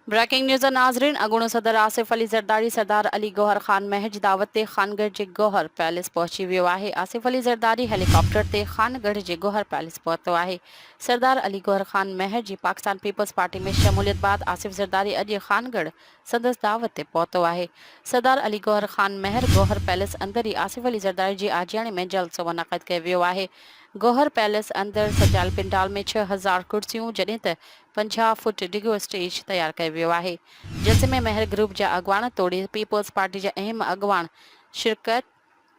Breaking news नाज़रीन अगुणो सदर आसिफ अली ज़रदारी सरदार अली गौहर ख़ान महर जी दावत ते ख़ानगढ़ जे गौहर पैलेस पहुची वियो आहे। आसिफ अली ज़रदारी हेलीकॉप्टर ते ख़ानगढ़ जे गौहर पैलेस पहुतो आहे। सरदार अली गौहर ख़ान महर जी पाकिस्तान पीपल्स पार्टी में शमूलियत बाद आसिफ ज़रदारी अॼु ख़ानगढ़ संदसि दावत ते पहुतो आहे। सरदार अली गौहर ख़ान महर गौहर पैलेस अंदर ही आसिफ अली ज़रदारी जी आजियाणी में जलसो मुनक़िद कयो वियो आहे। गौहर पैलेस अंदर सजायल पिंडाल में 6000 कुर्सियों जॾहिं त 50 फुट डिघो स्टेज तैयार कयो वियो आहे। जलसे में महर ग्रुप जा अॻवान तोड़े पीपल्स पार्टी जा अहम अॻवान शिरकत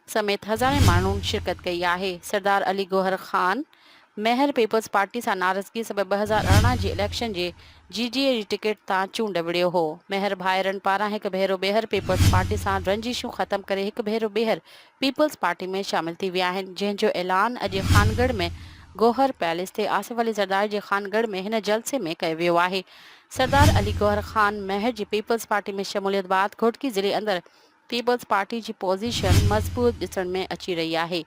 समेत हज़ारे माण्हुनि शिरकत कई आहे। सरदार अली गौहर ख़ान महर पीपल्स पार्टी सां नाराज़गी सबबि 2018 जी इलेक्शन जे GDA जी टिकट तां चूंड विड़ियो हो। महर भाइरनि पारां हिकु भेरो ॿीहर पीपल्स पार्टी सां रंजिशूं ख़तम करे हिकु भेरो ॿीहर पीपल्स पार्टी में शामिल थी विया आहिनि, जंहिंजो ऐलान अॼु ख़ानगढ़ में गौहर पैलेस ते आसिफ अली ज़रदारी जे ख़ानगढ़ में हिन जलसे में कयो वियो आहे। सरदार अली गौहर ख़ान महर जी पीपल्स पार्टी में शमूलियत बाद घोटकी ज़िले अंदर पीपल्स पार्टी जी पोज़ीशन मज़बूत ॾिसण में अची रही आहे।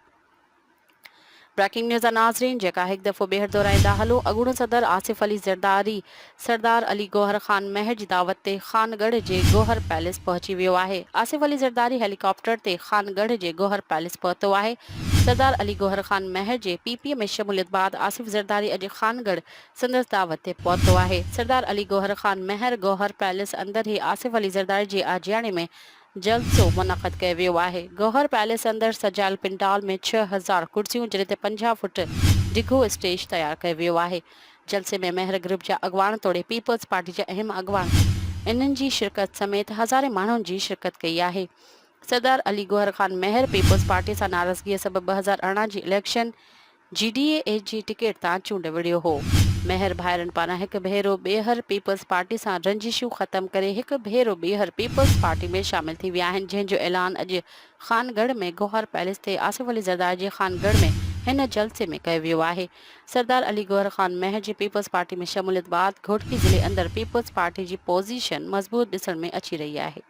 ब्रेकिंग न्यूज़ नाज़रीन जेका हिकु दफ़ो ॿीहर दोहराईंदा हलो अॻूणो सदर आसिफ अली ज़रदारी सरदार अली गौहर ख़ान महर जी दावत ते ख़ानगढ़ जे गौहर पैलेस पहुची वियो आहे। आसिफ अली ज़रदारी हेलीकॉप्टर ते ख़ानगढ़ जे गौहर पैलेस पहुतो आहे। सरदार अली गौहर ख़ान महर जे PPA में शमूलियत बाद आसिफ ज़रदारी अॼु ख़ानगढ़ संदसि दावत ते पहुतो आहे। सरदार अली गौहर ख़ान महर गौहर पैलेस अंदर ही आसिफ अली ज़रदारी जी आजियाणी में जलसो मुनक़िद कयो वियो आहे। गौहर पैलेस अंदर सजायल पिंडाल में 6000 कुर्सियों जॾहिं त 50 फुट डिघो स्टेज तैयार कयो वियो आहे। जलसे में महर ग्रुप जा अॻवान तोड़े पीपल्स पार्टी जा अहम अॻवान इन्हनि जी शिरकत समेत हज़ारे माण्हुनि जी शिरकत कई आहे। सरदार अली गौहर ख़ान महर पीपल्स पार्टी सां नाराज़गीअ सबबि 2018 जी इलेक्शन GDA जी टिकट तां चूंड विड़ियो हो। महर भाइरनि पारां हिकु भेरो ॿीहर पीपल्स पार्टी सां रंजिशूं ख़तम करे हिकु भेरो ॿीहर पीपल्स पार्टी में शामिल थी विया आहिनि, जंहिंजो ऐलान अॼु ख़ानगढ़ में गौहर पैलेस ते आसिफ अली ज़रदारी जे ख़ानगढ़ में हिन जलसे में कयो वियो आहे। सरदार अली गौहर ख़ान महर जी पीपल्स पार्टी में शमूलियत बाद घोटकी ज़िले अंदर पीपल्स पार्टी जी पोज़ीशन मज़बूत ॾिसण में अची रही आहे।